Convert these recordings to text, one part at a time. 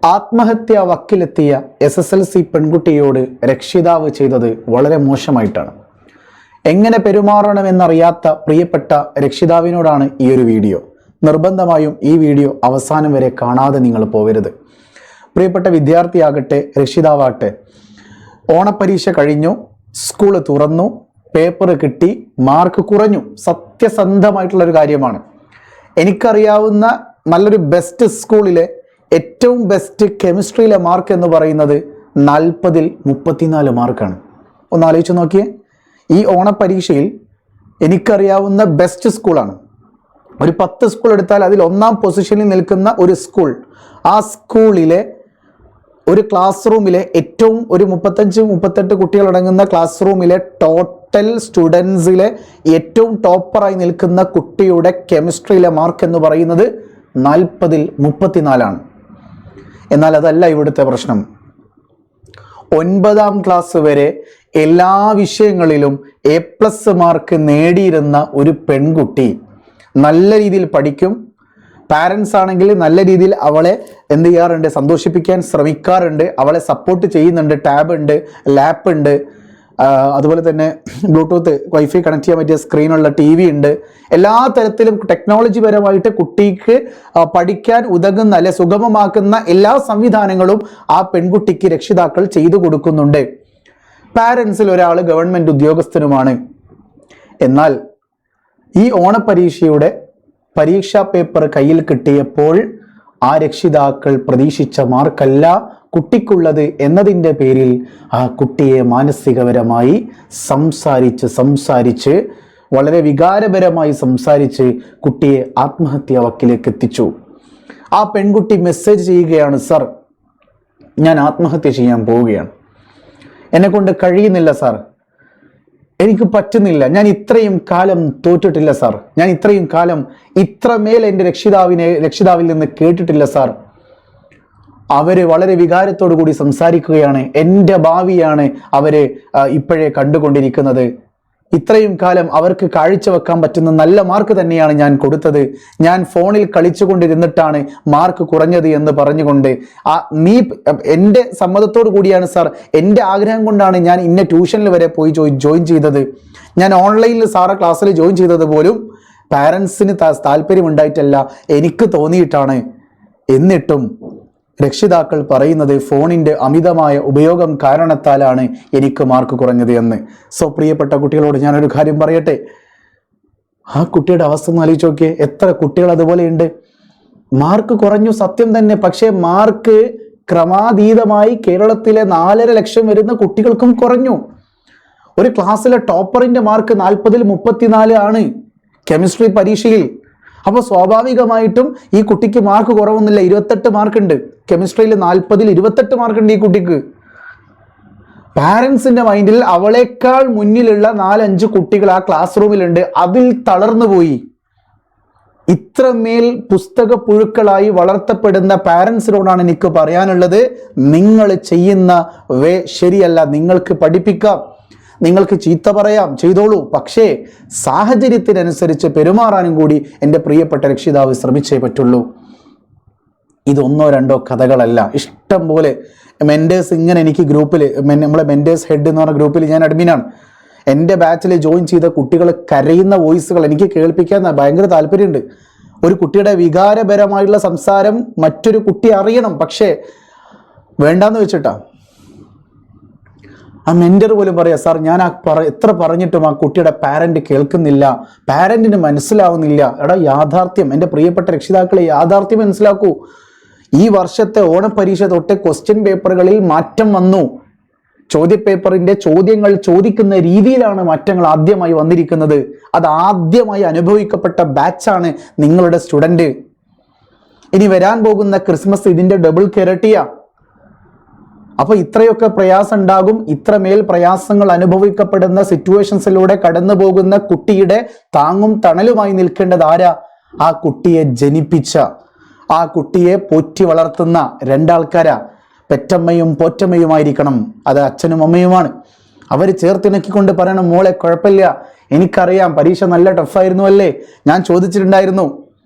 ആത്മഹത്യാ വക്കിലെത്തിയ SSLC പെൺകുട്ടിയോട് രക്ഷിതാവ് ചെയ്തത് വളരെ മോശമായിട്ടാണ്. എങ്ങനെ പെരുമാറണമെന്നറിയാത്ത പ്രിയപ്പെട്ട രക്ഷിതാവിനോടാണ് ഈ ഒരു വീഡിയോ. നിർബന്ധമായും ഈ വീഡിയോ അവസാനം വരെ കാണാതെ നിങ്ങൾ പോകരുത്. പ്രിയപ്പെട്ട വിദ്യാർത്ഥിയാകട്ടെ, രക്ഷിതാവാകട്ടെ, ഓണപ്പരീക്ഷ കഴിഞ്ഞു, സ്കൂൾ തുറന്നു, പേപ്പർ കിട്ടി, മാർക്ക് കുറഞ്ഞു. സത്യസന്ധമായിട്ടുള്ളൊരു കാര്യമാണ്. എനിക്കറിയാവുന്ന നല്ലൊരു ബെസ്റ്റ് സ്കൂളിലെ ഏറ്റവും ബെസ്റ്റ് കെമിസ്ട്രിയിലെ മാർക്ക് എന്ന് പറയുന്നത് 40-ൽ 34 മാർക്കാണ്. ഒന്ന് ആലോചിച്ച് നോക്കിയേ. ഈ ഓണപ്പരീക്ഷയിൽ എനിക്കറിയാവുന്ന ബെസ്റ്റ് സ്കൂളാണ്. ഒരു 10 സ്കൂൾ എടുത്താൽ അതിൽ 1-ാം പൊസിഷനിൽ നിൽക്കുന്ന ഒരു സ്കൂൾ. ആ സ്കൂളിലെ ഒരു ക്ലാസ് റൂമിലെ ഏറ്റവും ഒരു 35-38 കുട്ടികളടങ്ങുന്ന ക്ലാസ് റൂമിലെ ടോട്ടൽ സ്റ്റുഡൻസിലെ ഏറ്റവും ടോപ്പറായി നിൽക്കുന്ന കുട്ടിയുടെ കെമിസ്ട്രിയിലെ മാർക്ക് എന്ന് പറയുന്നത് 40-ൽ 34 ആണ്. എന്നാൽ അതല്ല ഇവിടുത്തെ പ്രശ്നം. 9-ാം ക്ലാസ് വരെ എല്ലാ വിഷയങ്ങളിലും A+ മാർക്ക് നേടിയിരുന്ന ഒരു പെൺകുട്ടി നല്ല രീതിയിൽ പഠിക്കും. പാരൻസ് ആണെങ്കിൽ നല്ല രീതിയിൽ അവളെ എന്ത് ചെയ്യാറുണ്ട്, സന്തോഷിപ്പിക്കാൻ ശ്രമിക്കാറുണ്ട്, അവളെ സപ്പോർട്ട് ചെയ്യുന്നുണ്ട്. ടാബ് ഉണ്ട്, ലാപ്പ് ഉണ്ട്, അതുപോലെ തന്നെ ബ്ലൂടൂത്ത് വൈഫൈ കണക്ട് ചെയ്യാൻ പറ്റിയ സ്ക്രീനുള്ള TV ഉണ്ട്. എല്ലാ തരത്തിലും ടെക്നോളജി പരമായിട്ട് കുട്ടിക്ക് പഠിക്കാൻ ഉതകുന്ന അല്ലെ സുഗമമാക്കുന്ന എല്ലാ സംവിധാനങ്ങളും ആ പെൺകുട്ടിക്ക് രക്ഷിതാക്കൾ ചെയ്തു കൊടുക്കുന്നുണ്ട്. പാരൻസിൽ ഒരാൾ ഗവൺമെൻറ് ഉദ്യോഗസ്ഥനുമാണ്. എന്നാൽ ഈ ഓണപ്പരീക്ഷയുടെ പരീക്ഷാ പേപ്പർ കയ്യിൽ കിട്ടിയപ്പോൾ ആ രക്ഷിതാക്കൾ പ്രതീക്ഷിച്ച മാർക്കല്ല കുട്ടിക്കുള്ളത് എന്നതിൻ്റെ പേരിൽ ആ കുട്ടിയെ മാനസികപരമായി സംസാരിച്ച് വളരെ വികാരപരമായി സംസാരിച്ച് കുട്ടിയെ ആത്മഹത്യാ വക്കിലേക്ക് എത്തിച്ചു. ആ പെൺകുട്ടി മെസ്സേജ് ചെയ്യുകയാണ്, സർ, ഞാൻ ആത്മഹത്യ ചെയ്യാൻ പോവുകയാണ്, എന്നെക്കൊണ്ട് കഴിയുന്നില്ല സാർ, എനിക്ക് പറ്റുന്നില്ല, ഞാൻ ഇത്രയും കാലം തോറ്റിട്ടില്ല സാർ, ഞാൻ ഇത്രയും കാലം ഇത്രമേൽ എൻ്റെ രക്ഷിതാവിൽ നിന്ന് കേട്ടിട്ടില്ല സാർ. അവര് വളരെ വികാരത്തോടു കൂടി സംസാരിക്കുകയാണ്. എൻ്റെ ഭാവിയാണ് അവര് ഇപ്പോഴേ കണ്ടുകൊണ്ടിരിക്കുന്നത്. ഇത്രയും കാലം അവർക്ക് കാഴ്ചവെക്കാൻ പറ്റുന്ന നല്ല മാർക്ക് തന്നെയാണ് ഞാൻ കൊടുത്തത്. ഞാൻ ഫോണിൽ കളിച്ചുകൊണ്ടിരുന്നിട്ടാണ് മാർക്ക് കുറഞ്ഞത് എന്ന് പറഞ്ഞുകൊണ്ട് നീ എൻ്റെ സമ്മതത്തോടു കൂടിയാണ് സാർ, എൻ്റെ ആഗ്രഹം കൊണ്ടാണ് ഞാൻ ഇന്ന ട്യൂഷനിൽ വരെ പോയി ജോയിൻ ചെയ്തത്. ഞാൻ ഓൺലൈനിൽ സാറെ ക്ലാസ്സിൽ ജോയിൻ ചെയ്തത് പോലും പാരൻസിന് താല്പര്യമുണ്ടായിട്ടല്ല, എനിക്ക് തോന്നിയിട്ടാണ്. എന്നിട്ടും രക്ഷിതാക്കൾ പറയുന്നത് ഫോണിൻ്റെ അമിതമായ ഉപയോഗം കാരണത്താലാണ് എനിക്ക് മാർക്ക് കുറഞ്ഞത് എന്ന്. സോ പ്രിയപ്പെട്ട കുട്ടികളോട് ഞാനൊരു കാര്യം പറയട്ടെ. ആ കുട്ടിയുടെ അവസ്ഥ ഒന്ന് ആലോചിച്ച് നോക്കിയേ. എത്ര കുട്ടികൾ അതുപോലെയുണ്ട്. മാർക്ക് കുറഞ്ഞു, സത്യം തന്നെ. പക്ഷേ മാർക്ക് ക്രമാതീതമായി കേരളത്തിലെ 4.5 ലക്ഷം വരുന്ന കുട്ടികൾക്കും കുറഞ്ഞു. ഒരു ക്ലാസ്സിലെ ടോപ്പറിന്റെ മാർക്ക് 40-ൽ 34 ആണ് കെമിസ്ട്രി പരീക്ഷയിൽ. അപ്പോൾ സ്വാഭാവികമായിട്ടും ഈ കുട്ടിക്ക് മാർക്ക് കുറവൊന്നുമില്ല. 28 മാർക്കുണ്ട് കെമിസ്ട്രിയിൽ. 40-ൽ 28 മാർക്കുണ്ട് ഈ കുട്ടിക്ക്. പാരൻസിന്റെ മൈൻഡിൽ അവളേക്കാൾ മുന്നിലുള്ള 4-5 കുട്ടികൾ ആ ക്ലാസ് റൂമിലുണ്ട്. അതിൽ തളർന്നു പോയി. ഇത്രമേൽ പുസ്തക പുഴുക്കളായി വളർത്തപ്പെടുന്ന പാരൻസിനോടാണ് എനിക്ക് പറയാനുള്ളത്, നിങ്ങൾ ചെയ്യുന്ന ശരിയല്ല. നിങ്ങൾക്ക് പഠിപ്പിക്കാം, നിങ്ങൾക്ക് ചീത്ത പറയാം, ചെയ്തോളൂ. പക്ഷേ സാഹചര്യത്തിനനുസരിച്ച് പെരുമാറാനും കൂടി എൻ്റെ പ്രിയപ്പെട്ട രക്ഷിതാവ് ശ്രമിച്ചേ പറ്റുള്ളൂ. ഇത് 1-2 കഥകളല്ല, ഇഷ്ടം പോലെ മെൻറ്റേഴ്സ്. ഇങ്ങനെ എനിക്ക് ഗ്രൂപ്പിൽ, നമ്മളെ മെൻറ്റേഴ്സ് ഹെഡ് എന്ന് പറഞ്ഞ ഗ്രൂപ്പിൽ ഞാൻ അഡ്മിനാണ്. എൻ്റെ ബാച്ചിൽ ജോയിൻ ചെയ്ത കുട്ടികൾ കരയുന്ന വോയിസുകൾ എനിക്ക് കേൾപ്പിക്കാൻ ഭയങ്കര താല്പര്യമുണ്ട്. ഒരു കുട്ടിയുടെ വികാരപരമായിട്ടുള്ള സംസാരം മറ്റൊരു കുട്ടി അറിയണം, പക്ഷേ വേണ്ടാന്ന് വെച്ചിട്ടാ. ആ മെൻറ്റർ പോലും പറയാം, സാർ ഞാൻ എത്ര പറഞ്ഞിട്ടും ആ കുട്ടിയുടെ പാരന്റ് കേൾക്കുന്നില്ല, പാരന്റിന് മനസ്സിലാവുന്നില്ല. എടാ, യാഥാർത്ഥ്യം, എൻ്റെ പ്രിയപ്പെട്ട രക്ഷിതാക്കളെ, യാഥാർത്ഥ്യം മനസ്സിലാക്കൂ. ഈ വർഷത്തെ ഓണപ്പരീക്ഷ തൊട്ട് ക്വസ്റ്റ്യൻ പേപ്പറുകളിൽ മാറ്റം വന്നു. ചോദ്യപേപ്പറിന്റെ ചോദ്യങ്ങൾ ചോദിക്കുന്ന രീതിയിലാണ് മാറ്റങ്ങൾ ആദ്യമായി വന്നിരിക്കുന്നത്. അത് ആദ്യമായി അനുഭവിക്കപ്പെട്ട ബാച്ചാണ് നിങ്ങളുടെ സ്റ്റുഡൻറ്. ഇനി വരാൻ പോകുന്ന ക്രിസ്മസ് ഇതിന്റെ ഡബിൾ ഇരട്ടിയാ. അപ്പൊ ഇത്രയൊക്കെ പ്രയാസം ഉണ്ടാകും. ഇത്രമേൽ പ്രയാസങ്ങൾ അനുഭവിക്കപ്പെടുന്ന സിറ്റുവേഷൻസിലൂടെ കടന്നു പോകുന്ന കുട്ടിയുടെ താങ്ങും തണലുമായി നിൽക്കേണ്ടത് ആരാ? ആ കുട്ടിയെ ജനിപ്പിച്ച, ആ കുട്ടിയെ പോറ്റി വളർത്തുന്ന 2 ആൾക്കാരാ. പെറ്റമ്മയും പോറ്റമ്മയുമായിരിക്കണം. അത് അച്ഛനും അമ്മയുമാണ്. അവർ ചേർത്തിണക്കിക്കൊണ്ട് പറയണം, മോളെ കുഴപ്പമില്ല, എനിക്കറിയാം പരീക്ഷ നല്ല ടഫായിരുന്നു അല്ലേ, ഞാൻ ചോദിച്ചിട്ടുണ്ടായിരുന്നു,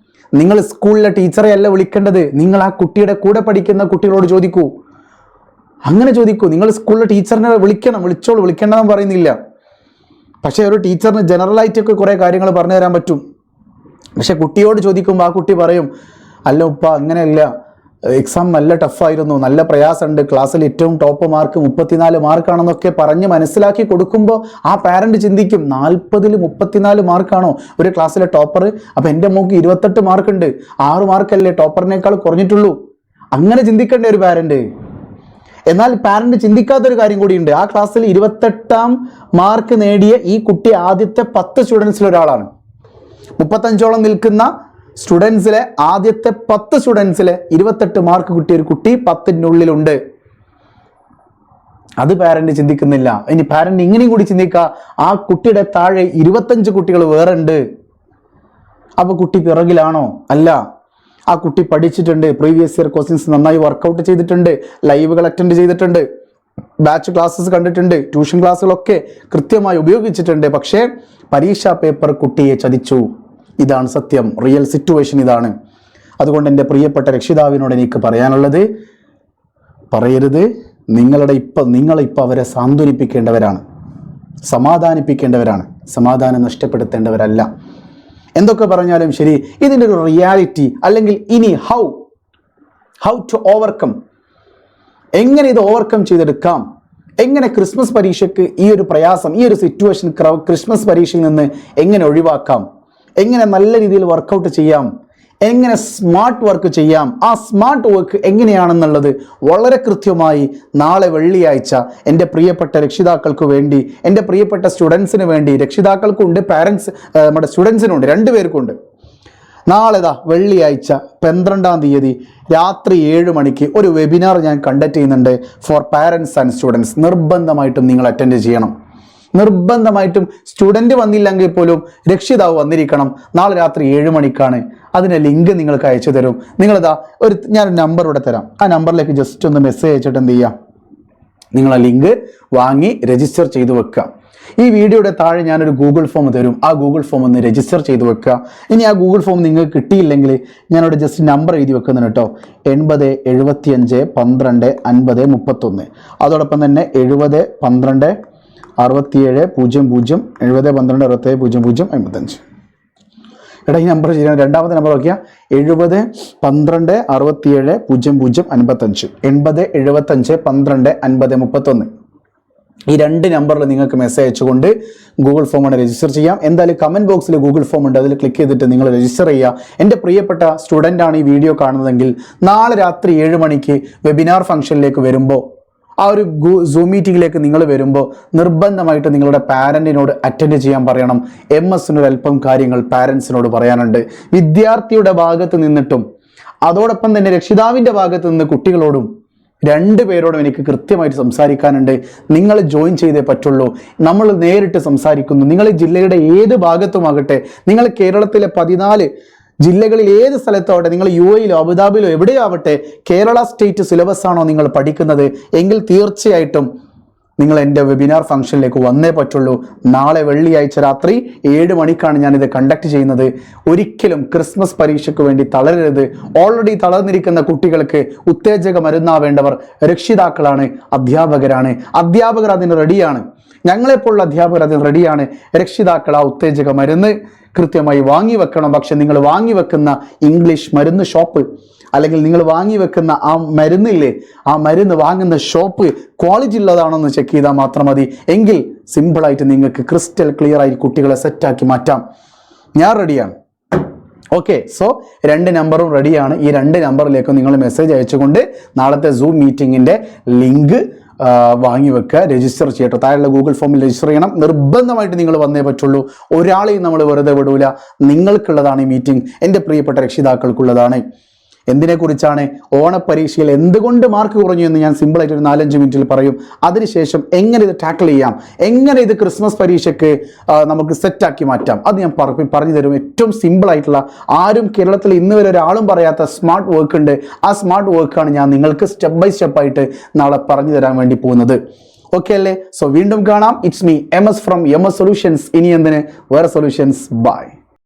നിങ്ങൾ സ്കൂളിലെ ടീച്ചറെ അല്ല വിളിക്കേണ്ടത്, നിങ്ങൾ ആ കുട്ടിയുടെ കൂടെ പഠിക്കുന്ന കുട്ടികളോട് ചോദിക്കൂ. അങ്ങനെ ചോദിക്കൂ. നിങ്ങൾ സ്കൂളിലെ ടീച്ചറിനെ വിളിക്കണം, വിളിച്ചോളൂ, വിളിക്കേണ്ടതെന്ന് പറയുന്നില്ല. പക്ഷേ ഒരു ടീച്ചറിന് ജനറലായിട്ടൊക്കെ കുറേ കാര്യങ്ങൾ പറഞ്ഞു തരാൻ പറ്റും. പക്ഷെ കുട്ടിയോട് ചോദിക്കുമ്പോൾ ആ കുട്ടി പറയും, അല്ല ഉപ്പ അങ്ങനെയല്ല, എക്സാം നല്ല ടഫായിരുന്നു, നല്ല പ്രയാസമുണ്ട്, ക്ലാസ്സിൽ ഏറ്റവും ടോപ്പ് മാർക്ക് 34 മാർക്കാണെന്നൊക്കെ പറഞ്ഞ് മനസ്സിലാക്കി കൊടുക്കുമ്പോൾ ആ പാരന്റ് ചിന്തിക്കും, 40-ൽ 34 മാർക്കാണോ ഒരു ക്ലാസ്സിലെ ടോപ്പർ? അപ്പം എൻ്റെ മോക്ക് 28 മാർക്കുണ്ട്, 6 മാർക്കല്ലേ ടോപ്പറിനേക്കാൾ കുറഞ്ഞിട്ടുള്ളൂ. അങ്ങനെ ചിന്തിക്കേണ്ട ഒരു പാരന്റ്. എന്നാൽ പാരന്റ് ചിന്തിക്കാത്തൊരു കാര്യം കൂടിയുണ്ട്. ആ ക്ലാസ്സിൽ 28ാം മാർക്ക് നേടിയ ഈ കുട്ടി ആദ്യത്തെ 10 സ്റ്റുഡൻസിൽ ഒരാളാണ്. 35ഓളം നിൽക്കുന്ന സ്റ്റുഡൻസിലെ ആദ്യത്തെ 10 സ്റ്റുഡൻസിലെ 28 മാർക്ക് കിട്ടിയ ഒരു കുട്ടി 10-നുള്ളിലുണ്ട്. അത് പാരന്റ് ചിന്തിക്കുന്നില്ല. ഇനി പാരന്റ് ഇങ്ങനെയും കൂടി ചിന്തിക്കുക, ആ കുട്ടിയുടെ താഴെ 25 കുട്ടികൾ വേറെ ഉണ്ട്. അപ്പൊ കുട്ടി പിറകിലാണോ? അല്ല. ആ കുട്ടി പഠിച്ചിട്ടുണ്ട്, പ്രീവിയസ് ഇയർ ക്വസ്റ്റ്യൻസ് നന്നായി വർക്കൗട്ട് ചെയ്തിട്ടുണ്ട്, ലൈവുകൾ അറ്റൻഡ് ചെയ്തിട്ടുണ്ട്, ബാച്ച് ക്ലാസ്സസ് കണ്ടിട്ടുണ്ട്, ട്യൂഷൻ ക്ലാസ്സുകളൊക്കെ കൃത്യമായി ഉപയോഗിച്ചിട്ടുണ്ട്. പക്ഷേ പരീക്ഷാ പേപ്പർ കുട്ടിയെ ചതിച്ചു. ഇതാണ് സത്യം, റിയൽ സിറ്റുവേഷൻ ഇതാണ്. അതുകൊണ്ട് എൻ്റെ പ്രിയപ്പെട്ട രക്ഷിതാവിനോട് എനിക്ക് പറയാനുള്ളത്, പറയരുത്. നിങ്ങളിപ്പോൾ അവരെ സാന്ത്വനിപ്പിക്കേണ്ടവരാണ്, സമാധാനിപ്പിക്കേണ്ടവരാണ്, സമാധാനം നഷ്ടപ്പെടുത്തേണ്ടവരല്ല. എന്തൊക്കെ പറഞ്ഞാലും ശരി, ഇതിൻ്റെ ഒരു റിയാലിറ്റി അല്ലെങ്കിൽ ഇനി ഹൗ ടു ഓവർകം, എങ്ങനെ ഇത് ഓവർകം ചെയ്തെടുക്കാം, എങ്ങനെ ക്രിസ്മസ് പരീക്ഷയ്ക്ക് ഈ ഒരു പ്രയാസം, ഈ ഒരു സിറ്റുവേഷൻ ക്രിസ്മസ് പരീക്ഷയിൽ നിന്ന് എങ്ങനെ ഒഴിവാക്കാം, എങ്ങനെ നല്ല രീതിയിൽ വർക്കൗട്ട് ചെയ്യാം, എങ്ങനെ സ്മാർട്ട് വർക്ക് ചെയ്യാം, ആ സ്മാർട്ട് വർക്ക് എങ്ങനെയാണെന്നുള്ളത് വളരെ കൃത്യമായി നാളെ വെള്ളിയാഴ്ച എൻ്റെ പ്രിയപ്പെട്ട രക്ഷിതാക്കൾക്ക് വേണ്ടി, എൻ്റെ പ്രിയപ്പെട്ട സ്റ്റുഡൻസിന് വേണ്ടി, രക്ഷിതാക്കൾക്കുണ്ട്, പാരൻസ് നമ്മുടെ സ്റ്റുഡൻസിനുണ്ട്, 2 പേർക്കുണ്ട്. നാളെ വെള്ളിയാഴ്ച 12-ാം തീയതി രാത്രി 7 മണിക്ക് ഒരു വെബിനാർ ഞാൻ കണ്ടക്ട് ചെയ്യുന്നുണ്ട് ഫോർ പാരൻസ് ആൻഡ് സ്റ്റുഡൻസ്. നിർബന്ധമായിട്ടും നിങ്ങൾ അറ്റൻഡ് ചെയ്യണം. നിർബന്ധമായിട്ടും സ്റ്റുഡൻറ്റ് വന്നില്ലെങ്കിൽ പോലും രക്ഷിതാവ് വന്നിരിക്കണം. നാളെ രാത്രി 7 മണിക്കാണ്. അതിൻ്റെ ലിങ്ക് നിങ്ങൾക്ക് അയച്ചു തരും. ഞാനൊരു നമ്പർ ഇവിടെ തരാം. ആ നമ്പറിലേക്ക് ജസ്റ്റ് ഒന്ന് മെസ്സേജ് അയച്ചിട്ട് എന്ത് ചെയ്യുക, നിങ്ങൾ ആ ലിങ്ക് വാങ്ങി രജിസ്റ്റർ ചെയ്ത് വെക്കുക. ഈ വീഡിയോയുടെ താഴെ ഞാനൊരു ഗൂഗിൾ ഫോം തരും. ആ ഗൂഗിൾ ഫോം ഒന്ന് രജിസ്റ്റർ ചെയ്ത് വെക്കുക. ഇനി ആ ഗൂഗിൾ ഫോം നിങ്ങൾക്ക് കിട്ടിയില്ലെങ്കിൽ ഞാനവിടെ ജസ്റ്റ് നമ്പർ എഴുതി വെക്കുന്നുണ്ട് കേട്ടോ. 80 75 12 50 31. അതോടൊപ്പം തന്നെ 70 12 67 00 70 12 67 00 55. എടാ ഈ നമ്പർ ചെയ്യാൻ രണ്ടാമത്തെ നമ്പർ നോക്കിയാൽ 70 12 67 00 55 80 75 12 50 31. ഈ 2 നമ്പറിൽ നിങ്ങൾക്ക് മെസ്സേജ് അയച്ചുകൊണ്ട് ഗൂഗിൾ ഫോമാണ് രജിസ്റ്റർ ചെയ്യാം. എന്തായാലും കമൻറ്റ് ബോക്സിൽ ഗൂഗിൾ ഫോം ഉണ്ട്, അതിൽ ക്ലിക്ക് ചെയ്തിട്ട് നിങ്ങൾ രജിസ്റ്റർ ചെയ്യുക. എൻ്റെ പ്രിയപ്പെട്ട സ്റ്റുഡൻ്റാണ് ഈ വീഡിയോ കാണുന്നതെങ്കിൽ നാളെ രാത്രി 7 മണിക്ക് വെബിനാർ ഫംഗ്ഷനിലേക്ക് വരുമ്പോൾ, ആ ഒരു സൂം മീറ്റിങ്ങിലേക്ക് നിങ്ങൾ വരുമ്പോൾ നിർബന്ധമായിട്ട് നിങ്ങളുടെ പാരൻറ്റിനോട് അറ്റൻഡ് ചെയ്യാൻ പറയണം. MS-നൊരു അല്പം കാര്യങ്ങൾ പാരൻസിനോട് പറയാനുണ്ട്. വിദ്യാർത്ഥിയുടെ ഭാഗത്ത് നിന്നിട്ടും അതോടൊപ്പം തന്നെ രക്ഷിതാവിൻ്റെ ഭാഗത്ത് നിന്ന് കുട്ടികളോടും 2 പേരോടും എനിക്ക് കൃത്യമായിട്ട് സംസാരിക്കാനുണ്ട്. നിങ്ങൾ ജോയിൻ ചെയ്തേ പറ്റുള്ളൂ. നമ്മൾ നേരിട്ട് സംസാരിക്കുന്നു. നിങ്ങൾ ജില്ലയുടെ ഏത് ഭാഗത്തുമാകട്ടെ, നിങ്ങൾ കേരളത്തിലെ 14 ജില്ലകളിൽ ഏത് സ്ഥലത്താവട്ടെ, നിങ്ങൾ UAE-യിലോ അബുദാബിയിലോ എവിടെയോ ആവട്ടെ, കേരള സ്റ്റേറ്റ് സിലബസ് ആണോ നിങ്ങൾ പഠിക്കുന്നത് എങ്കിൽ തീർച്ചയായിട്ടും നിങ്ങൾ എൻ്റെ വെബിനാർ ഫംഗ്ഷനിലേക്ക് വന്നേ പറ്റുള്ളൂ. നാളെ വെള്ളിയാഴ്ച രാത്രി 7 മണിക്കാണ് ഞാനിത് കണ്ടക്ട് ചെയ്യുന്നത്. ഒരിക്കലും ക്രിസ്മസ് പരീക്ഷയ്ക്ക് വേണ്ടി തളരരുത്. ഓൾറെഡി തളർന്നിരിക്കുന്ന കുട്ടികൾക്ക് ഉത്തേജക മരുന്നാവേണ്ടവർ രക്ഷിതാക്കളാണ്, അധ്യാപകരാണ്. അധ്യാപകർ അതിന് റെഡിയാണ്. ഞങ്ങളെപ്പോലുള്ള അധ്യാപകർ അതിന് റെഡിയാണ്. രക്ഷിതാക്കൾ ആ ഉത്തേജക മരുന്ന് കൃത്യമായി വാങ്ങി വെക്കണം. പക്ഷെ നിങ്ങൾ വാങ്ങി വെക്കുന്ന ഇംഗ്ലീഷ് മരുന്ന് ഷോപ്പ് അല്ലെങ്കിൽ നിങ്ങൾ വാങ്ങി വെക്കുന്ന ആ മരുന്നില്ലേ, ആ മരുന്ന് വാങ്ങുന്ന ഷോപ്പ് ക്വാളിറ്റി ഉള്ളതാണെന്ന് ചെക്ക് ചെയ്താൽ മാത്രം മതി. എങ്കിൽ സിമ്പിളായിട്ട് നിങ്ങൾക്ക് ക്രിസ്റ്റൽ ക്ലിയർ ആയി കുട്ടികളെ സെറ്റാക്കി മാറ്റാം. ഞാൻ റെഡിയാണ്. ഓക്കെ, സോ 2 നമ്പറും റെഡിയാണ്. ഈ 2 നമ്പറിലേക്ക് നിങ്ങൾ മെസ്സേജ് അയച്ചുകൊണ്ട് നാളത്തെ സൂം മീറ്റിങ്ങിൻ്റെ ലിങ്ക് വാങ്ങി വെക്കുക, രജിസ്റ്റർ ചെയ്യട്ടോ. താഴെയുള്ള ഗൂഗിൾ ഫോമിൽ രജിസ്റ്റർ ചെയ്യണം. നിർബന്ധമായിട്ട് നിങ്ങൾ വന്നേ പറ്റുള്ളൂ. ഒരാളെയും നമ്മൾ വെറുതെ വിടൂല. നിങ്ങൾക്കുള്ളതാണ് ഈ മീറ്റിംഗ്, എൻ്റെ പ്രിയപ്പെട്ട രക്ഷിതാക്കൾക്കുള്ളതാണ്. എന്തിനെക്കുറിച്ചാണ്? ഓണപ്പരീക്ഷയിൽ എന്തുകൊണ്ട് മാർക്ക് കുറഞ്ഞു എന്ന് ഞാൻ സിമ്പിളായിട്ട് ഒരു 4-5 മിനിറ്റിൽ പറയും. അതിനുശേഷം എങ്ങനെ ഇത് ടാക്കിൾ ചെയ്യാം, എങ്ങനെ ഇത് ക്രിസ്മസ് പരീക്ഷയ്ക്ക് നമുക്ക് സെറ്റാക്കി മാറ്റാം, അത് ഞാൻ പറഞ്ഞു തരും. ഏറ്റവും സിമ്പിളായിട്ടുള്ള, ആരും കേരളത്തിൽ ഇന്ന് വരെ ഒരാളും പറയാത്ത സ്മാർട്ട് വർക്ക് ഉണ്ട്. ആ സ്മാർട്ട് വർക്കാണ് ഞാൻ നിങ്ങൾക്ക് സ്റ്റെപ്പ് ബൈ സ്റ്റെപ്പായിട്ട് നാളെ പറഞ്ഞു തരാൻ വേണ്ടി പോകുന്നത്. ഓക്കെ അല്ലേ? സോ വീണ്ടും കാണാം. It's me MS from MS solutions. ഇനി എന്തിന് വേറെ സൊല്യൂഷൻസ്. ബൈ.